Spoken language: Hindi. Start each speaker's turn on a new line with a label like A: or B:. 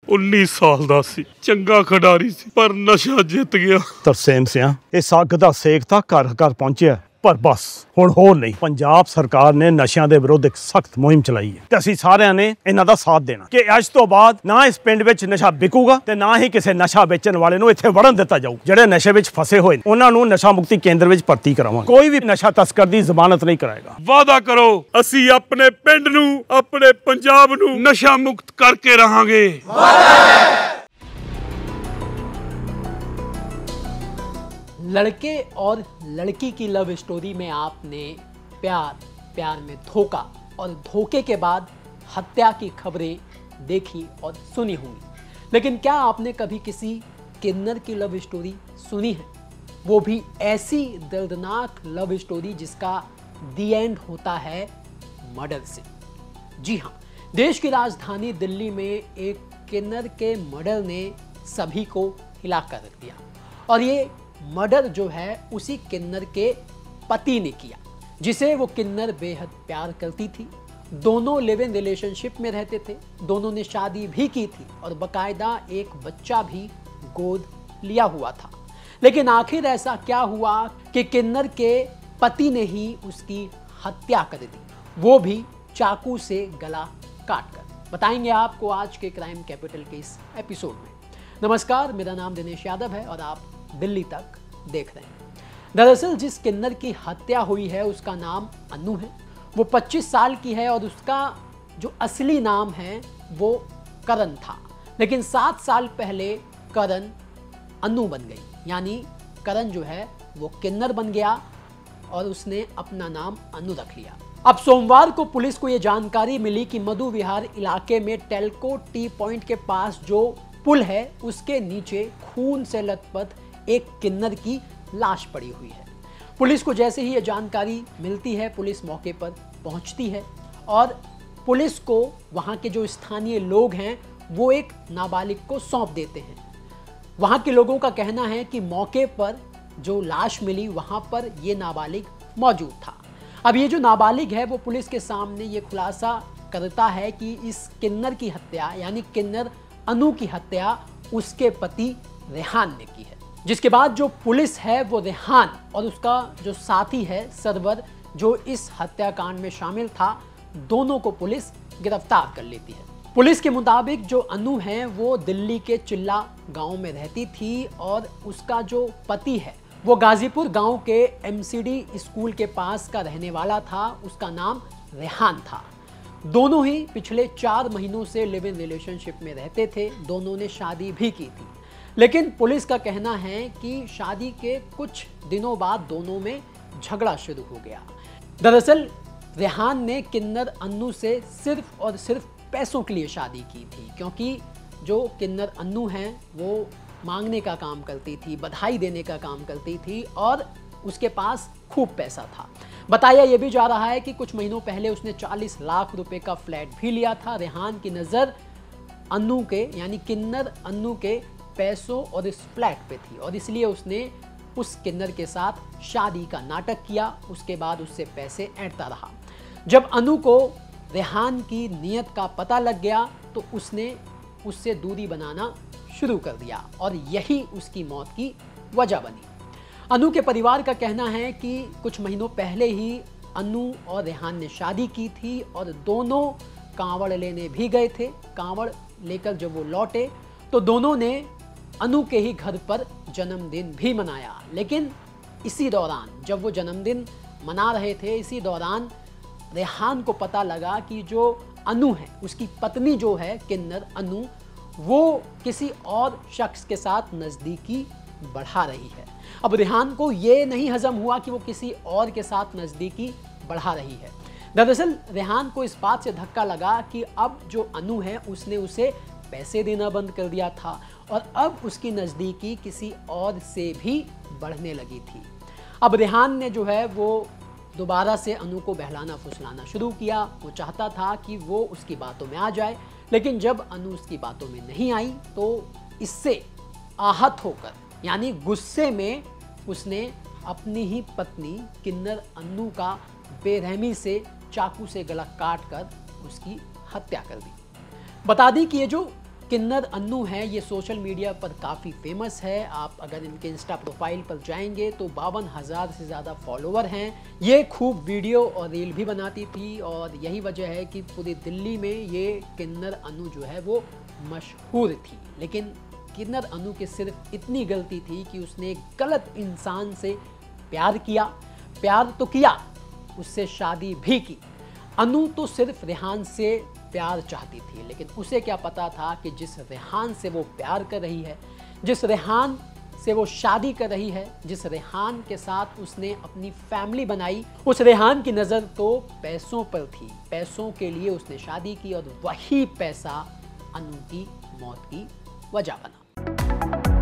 A: 19 साल ਦਾ ਸੀ, ਚੰਗਾ ਖਿਡਾਰੀ ਸੀ, ਪਰ ਨਸ਼ਾ ਜਿੱਤ ਗਿਆ।
B: ਤਰਸੇਮ ਸਿਆ, ਇਸ ਅੱਗ ਦਾ ਸੇਕ ਤਾਂ ਘਰ ਘਰ ਪਹੁੰਚਿਆ, ਪਰ ਬਸ ਹੁਣ ਹੋਰ ਨਹੀਂ। ਪੰਜਾਬ ਸਰਕਾਰ ਨੇ ਨਸ਼ਿਆਂ ਦੇ ਵਿਰੁੱਧ ਇੱਕ ਸਖਤ ਮੁਹਿੰਮ ਚਲਾਈ ਹੈ ਤੇ ਅਸੀਂ ਸਾਰਿਆਂ ਨੇ ਇਹਨਾਂ ਦਾ ਸਾਥ ਦੇਣਾ ਕਿ ਅੱਜ ਤੋਂ ਬਾਅਦ ਨਾ ਇਸ ਪਿੰਡ ਵਿੱਚ ਨਸ਼ਾ ਵਿਕੂਗਾ ਤੇ ਨਾ ਹੀ ਕਿਸੇ ਨਸ਼ਾ ਵੇਚਣ ਵਾਲੇ ਨੂੰ ਇੱਥੇ ਵੜਨ ਦਿੱਤਾ ਜਾਊ। ਜਿਹੜੇ ਨਸ਼ੇ ਵਿੱਚ ਫਸੇ ਹੋਏ ਨੇ ਉਹਨਾਂ ਨੂੰ ਨਸ਼ਾ ਮੁਕਤੀ ਕੇਂਦਰ ਵਿੱਚ ਭਰਤੀ ਕਰਾਵਾਂਗੇ। ਕੋਈ ਵੀ ਨਸ਼ਾ ਤਸਕਰ ਦੀ ਜ਼ਮਾਨਤ ਨਹੀਂ ਕਰਾਏਗਾ।
A: ਵਾਅਦਾ ਕਰੋ, ਅਸੀਂ ਆਪਣੇ ਪਿੰਡ ਨੂੰ, ਆਪਣੇ ਪੰਜਾਬ ਨੂੰ ਨਸ਼ਾ ਮੁਕਤ ਕਰਕੇ ਰਹਾਂਗੇ।
C: लड़के और लड़की की लव स्टोरी में आपने प्यार, प्यार में धोखा और धोखे के बाद हत्या की खबरें देखी और सुनी होंगी, लेकिन क्या आपने कभी किसी किन्नर की लव स्टोरी सुनी है? वो भी ऐसी दर्दनाक लव स्टोरी जिसका दी एंड होता है मर्डर से। जी हाँ, देश की राजधानी दिल्ली में एक किन्नर के मर्डर ने सभी को हिला कर रख दिया, और ये मर्डर जो है उसी किन्नर के पति ने किया, जिसे वो किन्नर बेहद प्यार करती थी। दोनों लिव इन रिलेशनशिप में रहते थे, दोनों ने शादी भी की थी और बकायदा एक बच्चा भी गोद लिया हुआ था। लेकिन आखिर ऐसा क्या हुआ कि किन्नर के पति ने ही उसकी हत्या कर दी, वो भी चाकू से गला काट कर। बताएंगे आपको आज के क्राइम कैपिटल के इस एपिसोड में। नमस्कार, मेरा नाम दिनेश यादव है और आप दिल्ली तक देख रहे हैं। दरअसल जिस किन्नर की हत्या हुई है उसका नाम अनु है। वो 25 साल की है और उसका जो असली नाम है वो करण था, लेकिन 7 साल पहले करण अनु बन गई, यानी करण जो है वो किन्नर बन गया और उसने अपना नाम अनु रख लिया। अब सोमवार को पुलिस को ये जानकारी मिली कि मधु विहार इलाके में टेल्को टी पॉइंट के पास जो पुल है उसके नीचे खून से लथपथ एक किन्नर की लाश पड़ी हुई है। पुलिस को जैसे ही ये जानकारी मिलती है, पुलिस मौके पर पहुंचती है और पुलिस को वहां के जो स्थानीय लोग हैं वो एक नाबालिग को सौंप देते हैं। वहां के लोगों का कहना है कि मौके पर जो लाश मिली वहां पर ये नाबालिग मौजूद था। अब ये जो नाबालिग है वो पुलिस के सामने ये खुलासा करता है कि इस किन्नर की हत्या, यानी किन्नर अनु की हत्या उसके पति रेहान ने की है। जिसके बाद जो पुलिस है वो रेहान और उसका जो साथी है सरवर, जो इस हत्याकांड में शामिल था, दोनों को पुलिस गिरफ्तार कर लेती है। पुलिस के मुताबिक जो अनु है वो दिल्ली के चिल्ला गांव में रहती थी और उसका जो पति है वो गाजीपुर गांव के एमसीडी स्कूल के पास का रहने वाला था। उसका नाम रेहान था। दोनों ही पिछले 4 महीनों से लिव इन रिलेशनशिप में रहते थे। दोनों ने शादी भी की थी, लेकिन पुलिस का कहना है कि शादी के कुछ दिनों बाद दोनों में झगड़ा शुरू हो गया। दरअसल रेहान ने किन्नर अनु से सिर्फ और सिर्फ पैसों के लिए शादी की थी, क्योंकि जो किन्नर अनु हैं वो मांगने का काम करती थी, बधाई देने का काम करती थी और उसके पास खूब पैसा था। बताया ये भी जा रहा है कि कुछ महीनों पहले उसने 40 लाख रुपए का फ्लैट भी लिया था। रेहान की नज़र अनु के, यानी किन्नर अनु के पैसों और इस फ्लैट पे थी और इसलिए उसने उस किन्नर के साथ शादी का नाटक किया। उसके बाद उससे पैसे ऐंठता रहा। जब अनु को रेहान की नीयत का पता लग गया तो उसने उससे दूरी बनाना शुरू कर दिया और यही उसकी मौत की वजह बनी। अनु के परिवार का कहना है कि कुछ महीनों पहले ही अनु और रेहान ने शादी की थी और दोनों कांवड़ लेने भी गए थे। कांवड़ लेकर जब वो लौटे तो दोनों ने अनु के ही घर पर जन्मदिन भी मनाया। लेकिन इसी दौरान जब वो जन्मदिन मना रहे थे, इसी दौरान रेहान को पता लगा कि जो अनु है, उसकी पत्नी जो है किन्नर अनु, वो किसी और शख्स के साथ नज़दीकी बढ़ा रही है। अब रेहान को ये नहीं हजम हुआ कि वो किसी और के साथ नज़दीकी बढ़ा रही है। दरअसल रेहान को इस बात से धक्का लगा कि अब जो अनु है उसने उसे पैसे देना बंद कर दिया था और अब उसकी नज़दीकी किसी और से भी बढ़ने लगी थी। अब रेहान ने जो है वो दोबारा से अनु को बहलाना फुसलाना शुरू किया। वो चाहता था कि वो उसकी बातों में आ जाए, लेकिन जब अनु उसकी बातों में नहीं आई तो इससे आहत होकर, यानी गुस्से में, उसने अपनी ही पत्नी किन्नर अनु का बेरहमी से चाकू से गला काट कर उसकी हत्या कर दी। बता दी कि ये जो किन्नर अन्नू हैं, ये सोशल मीडिया पर काफ़ी फेमस है। आप अगर इनके इंस्टा प्रोफाइल पर जाएंगे तो 52,000 से ज़्यादा फॉलोवर हैं। ये खूब वीडियो और रील भी बनाती थी और यही वजह है कि पूरी दिल्ली में ये किन्नर अन्नू जो है वो मशहूर थी। लेकिन किन्नर अन्नू की सिर्फ इतनी गलती थी कि उसने एक गलत इंसान से प्यार किया। प्यार तो किया, उससे शादी भी की। अनु तो सिर्फ रेहान से प्यार चाहती थी, लेकिन उसे क्या पता था कि जिस रेहान से वो प्यार कर रही है, जिस रेहान से वो शादी कर रही है, जिस रेहान के साथ उसने अपनी फैमिली बनाई, उस रेहान की नज़र तो पैसों पर थी। पैसों के लिए उसने शादी की और वही पैसा अनु की मौत की वजह बना।